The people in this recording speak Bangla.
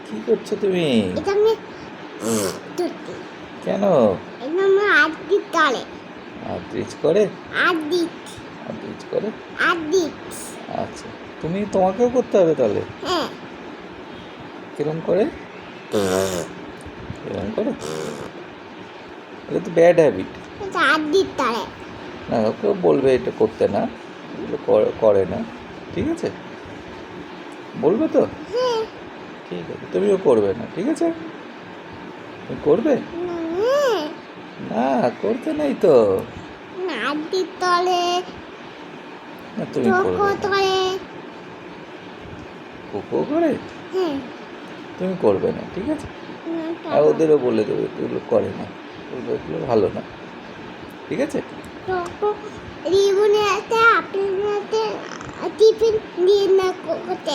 কি করছো তুমি? এটা আমি ধরছি। কেন? এটা আমি আদিত তালে আদ্রিজ করে? আদিত আদ্রিজ করে? আদিত। আচ্ছা, তোমাকেও করতে হবে তাহলে। হ্যাঁ, কিরম করে? কিরম করে? এটা তো ব্যাড হ্যাবিট। এটা আদিত তালে। না, ওকেও বলবে এটা করতে না, এগুলো করে না, ঠিক আছে? বলবে তো? হ্যাঁ, ঠিক আছে, তুমিও করবে না, ঠিক আছে? তুমি করবে হ্যাঁ, না? করতে নেই তো। না আদিত তালে না, তুমি টোকো করবে না। তালে। কুকু করে? হ্যাঁ, তুমি করবে না, ঠিক আছে? আর টোকো ওদেরও বলে দেবে এগুলো করে না, বলবে এগুলো ভালো না, ঠিক আছে? টোকো রিবনের হাতে আপেলের হাতে টিফিন দিয়ে না করতে।